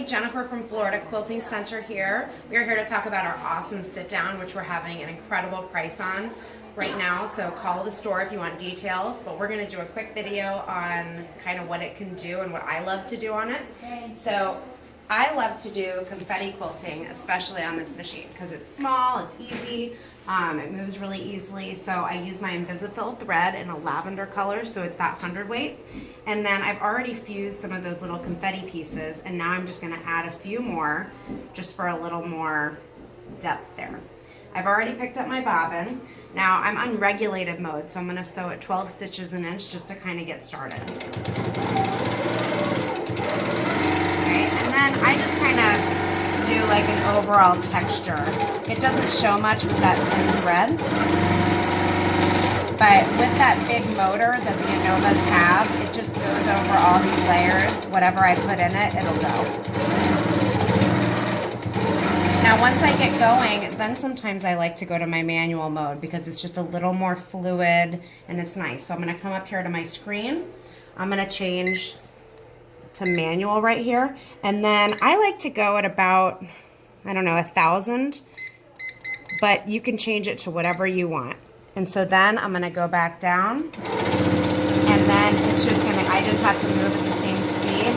Jennnifer from Florida Quilting Center here. We are here to talk about our awesome sit down, which we're having an incredible price on right now. So call the store if you want details, but we're going to do a quick video on kind of what it can do and what I love to do on it. So I love to do confetti quilting, especially on this machine, because it's small, it's easy, it moves really easily. So I use my Invisifil thread in a lavender color, so it's that 100 weight. And then I've already fused some of those little confetti pieces, and now I'm just gonna add a few more just for a little more depth there. I've already picked up my bobbin. Now I'm on regulated mode, so I'm gonna sew at 12 stitches an inch just to kind of get started. And I just kind of do like an overall texture. It doesn't show much with that thin thread, but with that big motor that the Innovas have, it just goes over all these layers. Whatever I put in it, it'll go. Now once I get going, then sometimes I like to go to my manual mode because it's just a little more fluid and it's nice. So I'm going to come up here to my screen. I'm going to change to manual right here, and then I like to go at about, I don't know, 1,000, but you can change it to whatever you want. And so then I'm gonna go back down, and then it's just gonna, I just have to move at the same speed.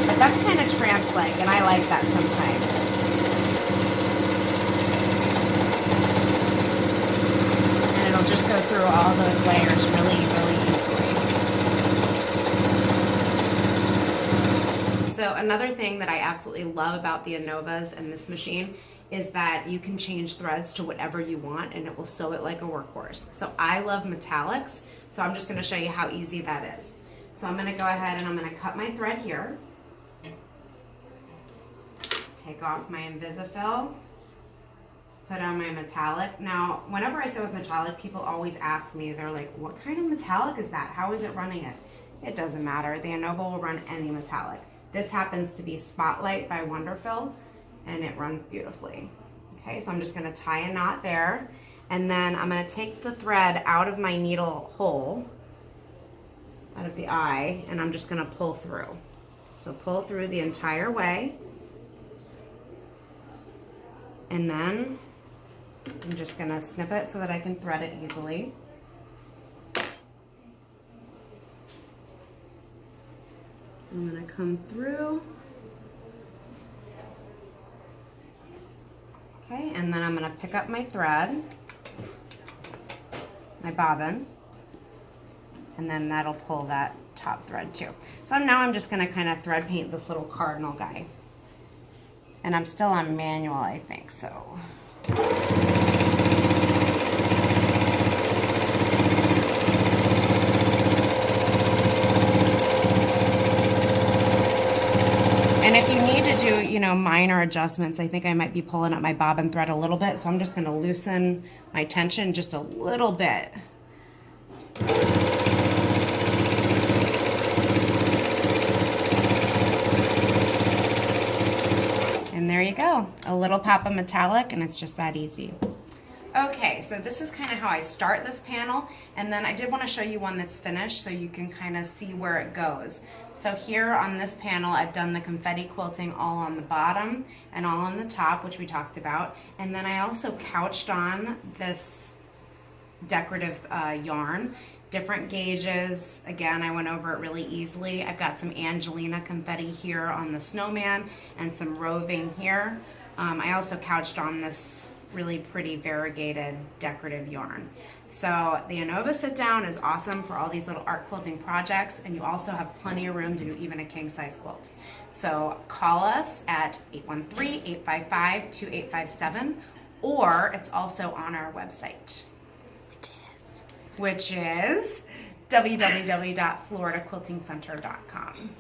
But that's kind of trance-like, and I like that sometimes. And it'll just go through all those layers really easily. So another thing that I absolutely love about the Innovas and this machine is that you can change threads to whatever you want and it will sew it like a workhorse. So I love metallics, so I'm just going to show you how easy that is. So I'm going to go ahead and I'm going to cut my thread here, take off my Invisifil, put on my metallic. Now whenever I sew with metallic, people always ask me, they're like, what kind of metallic is that? How is it running it? It doesn't matter. The Innova will run any metallic. This happens to be Spotlight by Wonderfil, and it runs beautifully. Okay, so I'm just gonna tie a knot there, and then I'm gonna take the thread out of my needle hole, out of the eye, and I'm just gonna pull through. So pull through the entire way, and then I'm just gonna snip it so that I can thread it easily. I'm going to come through. Okay, and then I'm going to pick up my thread, my bobbin, and then that'll pull that top thread too. So now I'm just going to kind of thread paint this little cardinal guy. And I'm still on manual, I think, so. And if you need to do, you know, minor adjustments, I think I might be pulling up my bobbin thread a little bit, so I'm just going to loosen my tension just a little bit. And there you go, a little pop of metallic, and it's just that easy. Okay, so this is kind of how I start this panel, and then I did want to show you one that's finished so you can kind of see where it goes. So here on this panel, I've done the confetti quilting all on the bottom and all on the top, which we talked about, and then I also couched on this decorative yarn, different gauges. Again, I went over it really easily. I've got some Angelina confetti here on the snowman and some roving here. I also couched on this really pretty variegated decorative yarn. So the Innova Sit Down is awesome for all these little art quilting projects, and you also have plenty of room to do even a king size quilt. So call us at 813-855-2857, or it's also on our website, which is www.floridaquiltingcenter.com.